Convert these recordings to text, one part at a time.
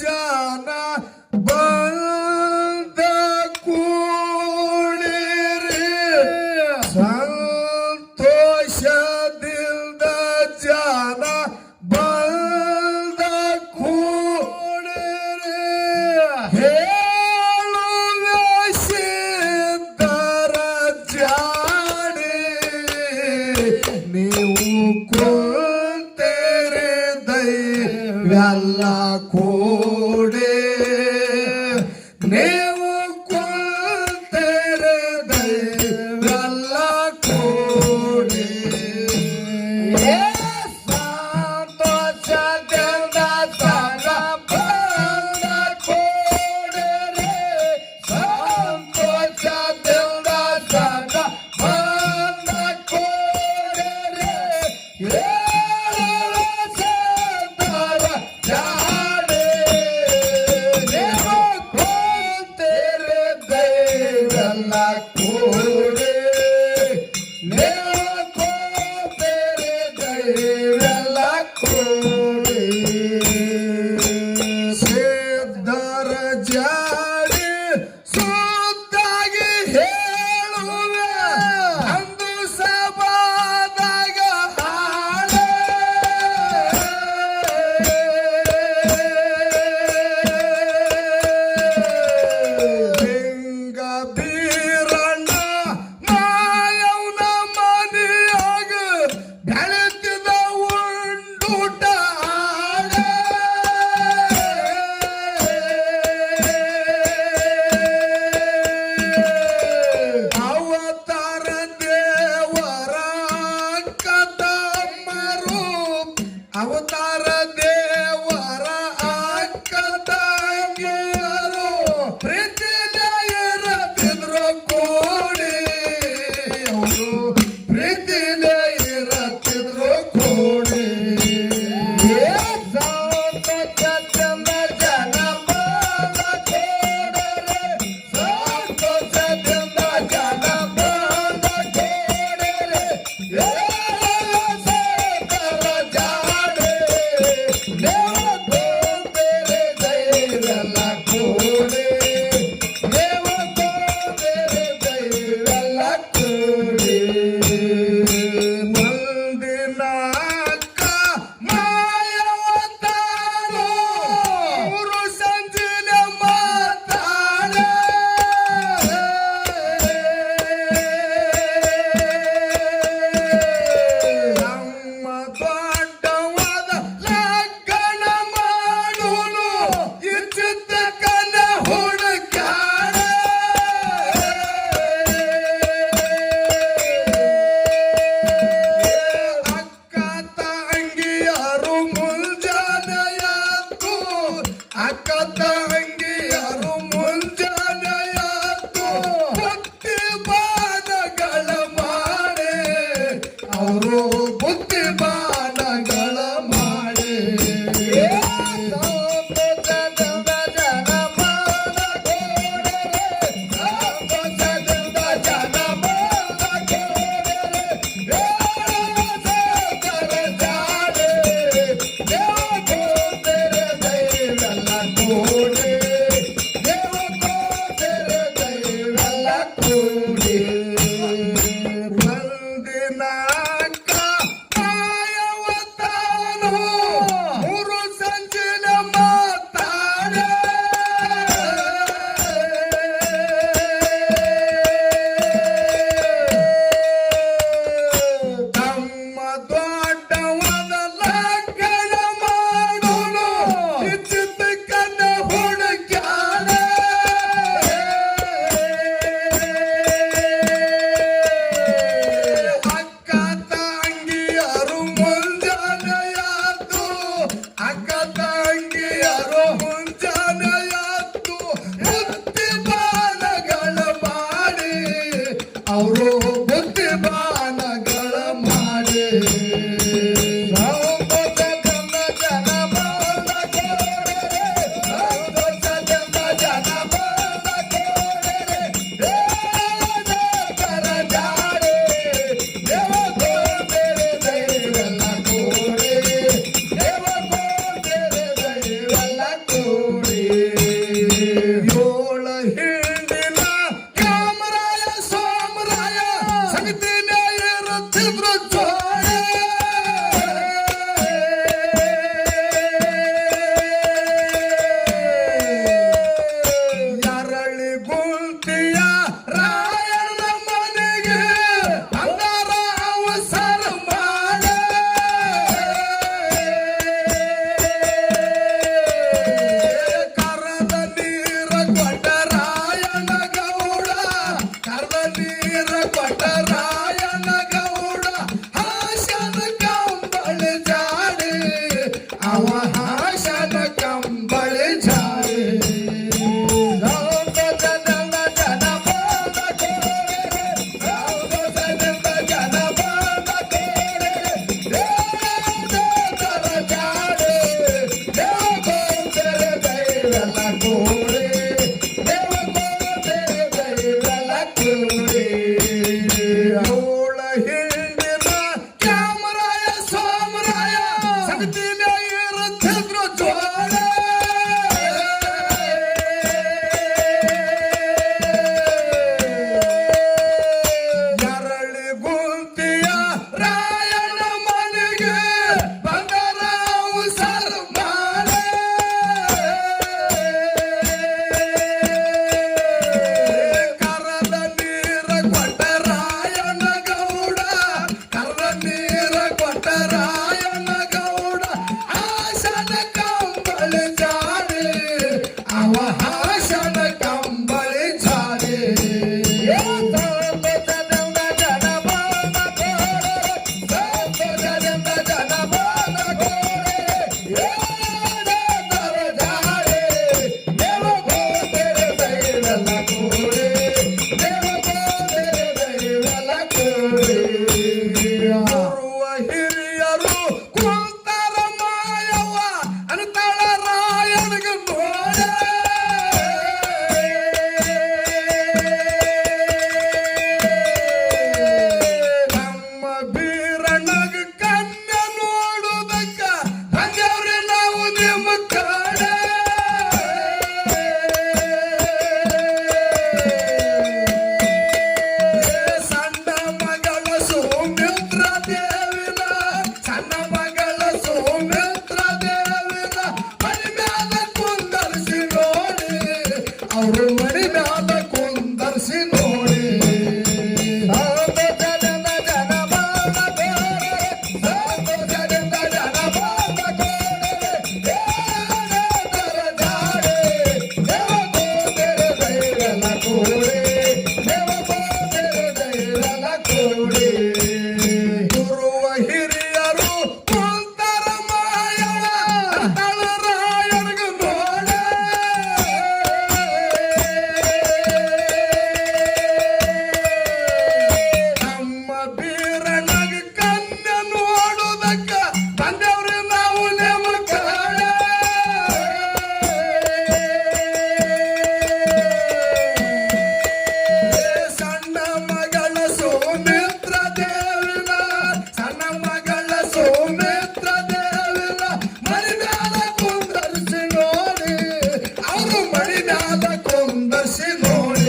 ಜನ ಬಂದ ಕೂಡಿರಿ ಸಂತೋಷದಿಂದ ಜನ ಬಂದ ಕೂಡಿರಿ ಹೇಳುವ ಸಿದ್ಧರ ಜಾಡಿ ನೀವು ಕುಂತೇರೆ ದೈವೆಲ್ಲ ಕೂಡಿ ನೀವು ಕುಂತೇರೆ ದೈವೆಲ್ಲ ಕೂಡಿ ಸಂತೋಷದಿಂದ ಸಂಗ ಬಂದ ಕೂಡಿರಿ ಸಂತೋಷದಿಂದ ಸಂಗ ಬಂದ ಕೂಡಿರಿ ಸಿದ್ಧರ ಜಾಡಿ ಸುತ್ತಾಗಿ ಹೇಳುವೆ ಅಂದು ಸಭಾದಾಗ ಹಾಡೆ ಲಿಂಗ ಬೀರಣ್ಣ ಮಾಯವನ ಮನೆಯಾಗ ಬೆಳೆತಿದ ಉಂಡೂಟ ಅವತಾರ ದೇವರ ಕದಮರು ಅವತಾರ ದೇವರ ಅಕ್ಕದಂಗಿಯರು ಪ್ರೀತಿಯ ಇರತಿದ್ರು ಕೂಡಿ ಅವರು ಪ್ರೀತಿಯ ಇರತಿದ್ರು ಕೂಡಿ ಸಂತೋಷದಿಂದ ಜನ ಬಂದ ಕೂಡಿರಿ ಸಂತೋಷದಿಂದ ಜನ ಬಂದ ಕೂಡಿರಿ ಸೇತರ ಜಾಡಿ ನೀವು ಕುಂತಿರಿ ದೈವೆಲ್ಲ ಕೂಡಿ ನೀವು ಕುಂತಿರಿ ದೈವೆಲ್ಲ ಕೂಡಿ ಮುಂದಿನ ಅಕ್ಕ ಮಾಯವತಾರು ಮೂರು ಸಂಜಿನ ಮಾತಾಡೆ ನಮ್ಮ ದೊಡ್ಡವಾದ ಲಗ್ನ ಮಾಡುನು ಇಚ್ಚಿತ ಕನ ಹುಡುಕಾಡೆ ಅಕ್ಕ ತಂಗಿಯರು ಮುಂಜಾನೆ ಎದ್ದು ಅಕ್ಕ ತಂಗಿಯರು ಮುಂಜಾನೆ ಎದ್ದು ಬುತ್ತಿ ಬಾಣಗಳ ಮಾಡಿ ಅವರು ಬುತ್ತಿ ಬಾಣಗಳ ಮಾಡಿ ಸಂತೋಷದಿಂದ ಜನ ಬಂದ ಕೂಡಿರಿ ಸಂತೋಷದಿಂದ ಜನ ಬಂದ ಕೂಡಿರಿ ಸೇತರ ಜಾಡಿ ನೀವು ಕುಂತಿರಿ ದೈವೆಲ್ಲ ಕೂಡಿ ಏಳ ಹಿಂಡಿನ ಕ್ಯಾಮರಾಯ ಸೋಮರಾಯ ಸಂಗತಿನ ಇರುತ್ತಿದ್ರು ಜೋಡೆ ಯರಳಿ ಗುಂತಿಯ ರಾಯಣ್ಣ ಮನೆಗೆ ಅಂಗಾರ ಅವಸರ ಮಾಡೆ ಕರದ ನೀರ ಕೊಟ್ಟ ರಾಯಣ್ಣ ಗೌಡ ಕರದ ನೀರ ಕೊಟ್ಟ ರಾಯಣ್ಣ ಗೌಡ ಹಾಸನ ಕಂಬಳಿ ಜಾಡಿ ಅವ ಹಾಸನ ಕಂಬಳಿ ಜಾಡಿ ಕ್ಯಾಮರಾಯ ಸೋಮರಾಯ ಸಂಗತಿನ ಇರುತ್ತಿದ್ರು ಜೋಡೆ ಯರಳಿ ಗುಂತಿಯ ರಾಯಣ್ಣ ಮನೆಗೆ ಬಂದರ ಅವಸರ ಮಾಡೆ ಕರದ ನೀರ ಕೊಟ್ಟ ರಾಯಣ್ಣ ಗೌಡ ಕರದ ನೀರ ಕೊಟ್ಟ ರಾಯಣ್ಣ ಗೌಡ ಹಾಸನ ಕಂಬಳಿ ಜಾಡಿ ಅವ ಹಾಸನ ಕಂಬಳಿ ಜಾಡಿ ಗುರುವ ಹಿರಿಯರು ಕುಂತರ ಮಾಯವ್ವ ಅನುತಾಳ ರಾಯನಿಗೆ ನೋಡೆ ನಮ್ಮ ಬೀರಣ್ಣಗ ಕಣ್ಣ ನೋಡುವುದಕ್ಕ ಬಂದವ್ರೆ ನಾವು ನಿಮ್ಮ ಕಡೆ ಸಣ್ಣ ಮಗಳ ಸೌಮಿತ್ರ ದೇವಿನ ಸಣ್ಣ ಮಗಳ ಸೌಮಿತ್ರ ದೇವಿನ ಮಣಿ ಮ್ಯಾಲ ಕುಂದರ್ಸಿ ನೋಡಿ ಅವರು ಮಣಿ ಮ್ಯಾಲ ಕುಂದರ್ಸಿ ನೋಡಿ ಗುರುವ ಹಿರಿಯರು ಕುಂತರ ಮಾಯವ ತಳ ರಾಯನಿಗೆ ನೋಡೆ ನಮ್ಮ ಬೀರಣ್ಣಗ ಕಣ್ಣ ನೋಡುವುದಕ್ಕ ಬಂದವ್ರೆ ನಾವು ನಿಮ್ಮ ಕಡೆ ಸಣ್ಣ ಮಗಳ ಸೌಮಿತ್ರ ದೇವಿನ ಸಣ್ಣ ಮಗಳ ಸೌಮಿತ್ರ ದೇವಿನ ಮಣಿ ಮ್ಯಾಲ ಕುಂದರ್ಸಿ ನೋಡಿ ಅವರು ಮಣಿ ಮ್ಯಾಲ ಕುಂದರ್ಸಿ ನೋಡಿ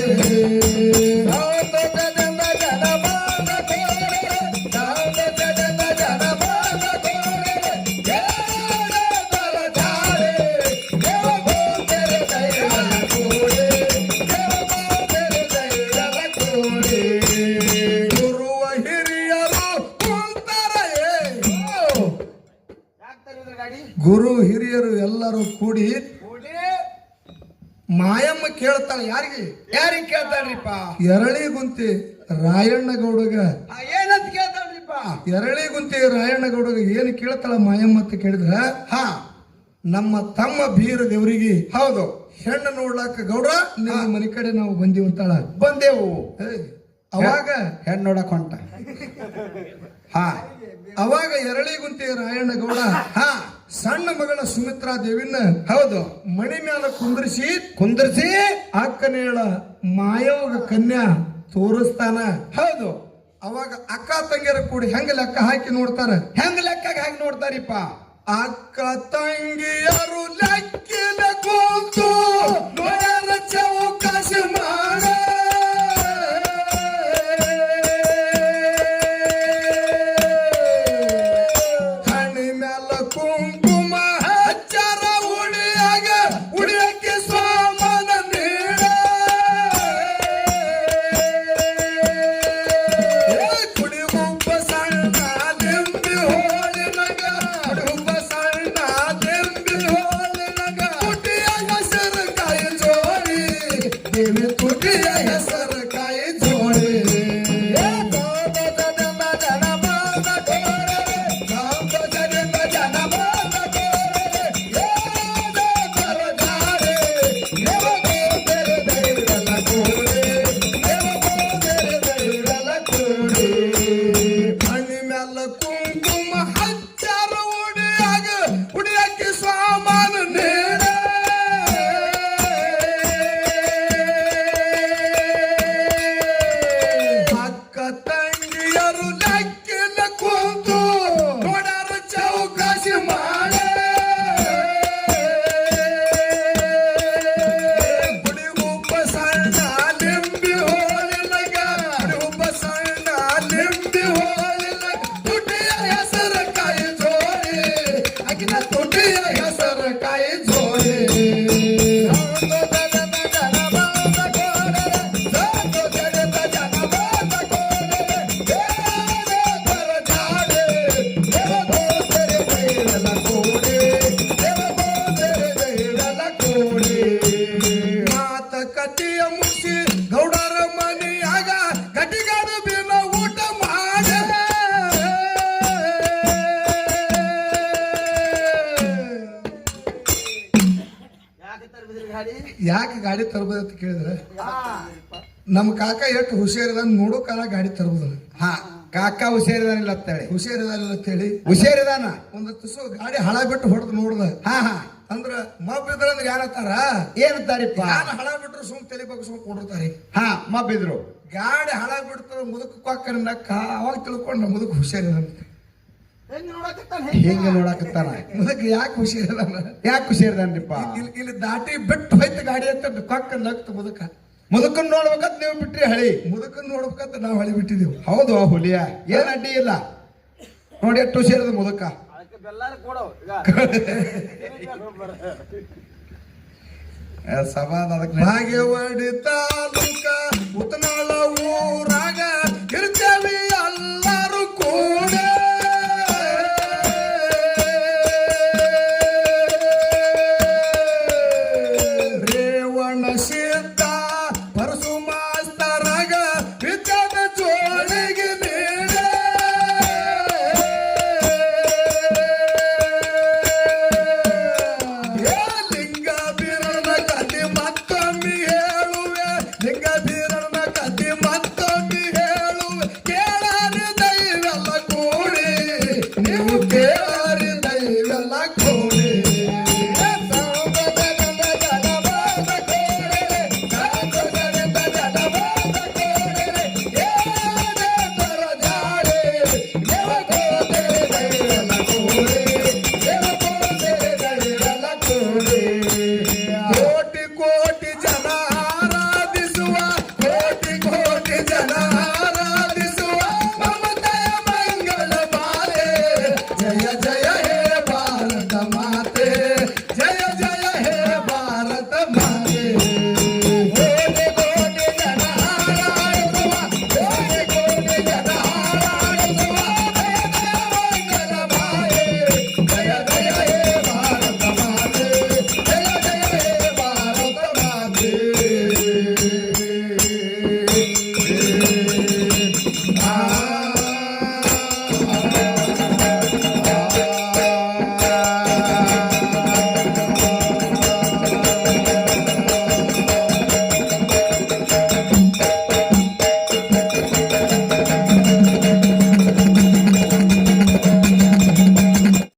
ಗುರುವ ಹಿರಿಯರು ಕುಂತರ ಗುರು ಹಿರಿಯರು ಎಲ್ಲರೂ ಕೂಡಿ ಮಾಯಮ್ಮ ಕೇಳ್ತಾಳೆ ಯಾರಿಗೆ ಯಾರಿಗೆ ಕೇಳ್ತಾಳ್ರಿಪ್ಪ? ಎರಳಿ ಗುಂತಿ ರಾಯಣ್ಣ ಗೌಡಗ ಏನಂತ ಕೇಳ್ತಾಳ್ರಿಪ್ಪ? ಎರಳಿ ಗುಂತಿ ರಾಯಣ್ಣ ಗೌಡಗ ಏನು ಕೇಳ್ತಾಳ ಮಾಯಮ್ಮ ಅಂತ ಕೇಳಿದ್ರ ಹಾ ನಮ್ಮ ತಮ್ಮ ಬೀರ ದೇವರಿಗೆ ಹೌದು ಹೆಣ್ಣು ನೋಡ್ಲಾಕ ಗೌಡ ನಿಮ್ಮ ಮನೆ ಕಡೆ ನಾವು ಬಂದಿವಂತಾಳ ಬಂದೆವು. ಅವಾಗ ಹೆಣ್ಣು ನೋಡಕ್ ಹೊಂಟ. ಹಾ ಅವಾಗ ಎರಳಿಗುಂತಿ ರಾಯಣ್ಣ ಗೌಡ ಹಾ ಸಣ್ಣ ಮಗಳ ಸುಮಿತ್ರಾ ದೇವಿನ ಹೌದು ಮಣಿ ಮ್ಯಾಲ ಕುಂದ್ರಿಸಿ ಕುಂದ್ರಿಸಿ ಅಕ್ಕನೇಳ ಮಾಯೋಗ ಕನ್ಯಾ ತೋರಿಸ್ತಾನ. ಹೌದು ಅವಾಗ ಅಕ್ಕ ತಂಗಿಯರ ಕೂಡಿ ಹೆಂಗ ಲೆಕ್ಕ ಹಾಕಿ ನೋಡ್ತಾರ. ಹೆಂಗ ಲೆಕ್ಕ ಹಾಕಿ ನೋಡ್ತಾರಿಪ್ಪ? ಅಕ್ಕ ತಂಗಿಯರು ಲೆಕ್ಕಿನ ಕೂತು ಹೆಸರ ಕಾಯಿ ಜೋಡಿ ಮಣಿ ಮ್ಯಾಲ ಕುಂಕುಮ ಹಚ್ಚಾರ ಉಡಿಯಾಕಿ ಸಾಮಾನು ನೇಡ ಅಕ್ಕ ತಂಗಿಯರು ಲೆಕ್ಕಿನ ಕೂತು ನೋಡಾರ ಚೌಕಾಸಿ ಮಾಡೆ ಗುಡಿ ಉಪ್ಪ ಸಣ್ಣ ಲಿಂಬಿ ಹೋಲಿಲ್ಲಗ ಗುಡಿ ಉಪ್ಪ ಸಣ್ಣ ಲಿಂಬಿ ಹೋಲಿಲ್ಲಗ ತುಟಿಯ ಹೆಸರ ಕಾಯಿ ಜೋಡಿ ಅಕಿನ ತುಟಿಯ ಹೆಸರ ಕಾಯಿ ಜೋಡಿ ಮಾತುಕತೆಯ ಮುಗಿಸಿ ಗೌಡರ ಮನೆಯಾಗ ಗಟ್ಟಿಗಾದ ಬಿನ ಊಟ ಮಾಡೆ ಯಾಕೆ ಗಾಡಿ ತರ್ಬೋದು ಅಂತ ಕೇಳಿದ್ರೆ ನಮ್ಮ ಕಾಕ ಎಷ್ಟು ಹುಷಾರಿದ ನೋಡೋ ಕಾಲ ಗಾಡಿ ತರ್ಬೋದು ಹಾ ಕಾಕ ಹುಷಾರಿದಾನಿಲ್ಲ ಅಂತೇಳಿ ಹುಷಾರಿದಾನಿಲ್ಲ ಅಂತೇಳಿ ಹುಷಾರಿದಾನ ಒಂದು ತುಸು ಗಾಡಿ ಹಳ ಬಿಟ್ಟು ಹೊಡೆದು ನೋಡ್ದ ಹಾ ಹಾ ಅಂದ್ರ ಮಬ್ಬಿದ್ರ ಅಂದ್ರೆ ಯಾರತ್ತಾರ ಏನಂತಾರಿಪ್ಪ ಯಾರು ಹಳ ಬಿಟ್ರು ಸುಮ್ ತಲೆ ಬಗ್ಗೆ ಸುಮ್ ಕೊಡಿರ್ತಾರೆ ಹಾ ಮಬ್ಬಿದ್ರು ಗಾಡಿ ಹಳ ಬಿಡ್ತಾರ ಮುದುಕ ಕೊಕ್ಕನ ನಕ್ಕ ಅವಾಗ ತಿಳ್ಕೊಂಡ ಮುದುಕ ಹುಷಾರಿದಂತೆ ಹಿಂಗ ನೋಡಕತ್ತಾನ ಮುದುಕ ಯಾಕೆ ಹುಷಾರಿದಾನ ಯಾಕೆ ಹುಷಾರಿದಾನ್ರಿಪ್ಪ ಇಲ್ಲಿ ದಾಟಿ ಬಿಟ್ಟು ಹೋಯ್ತು ಗಾಡಿ ಅಂತ ಕೊಕ್ಕ ನಕ್ತ ಮುದುಕ ಮುದುಕನ್ ನೋಡ್ಬೇಕಂತ ನೀವು ಬಿಟ್ರಿ ಹಳಿ ಮುದುಕನ್ ನೋಡ್ಬೇಕಂತ ನಾವು ಹಳಿ ಬಿಟ್ಟಿದೀವಿ ಹೌದು ಆ ಹುಲಿಯ ಏನ್ ಅಡ್ಡಿ ಇಲ್ಲ ನೋಡಿ ಎಷ್ಟು ಹುಷಾರದ ಮುದುಕ ಭಾಗ್ಯವಾಡಿ ತಾಲೂಕ ಉತ್ತನಾಳ ಊರಾಗ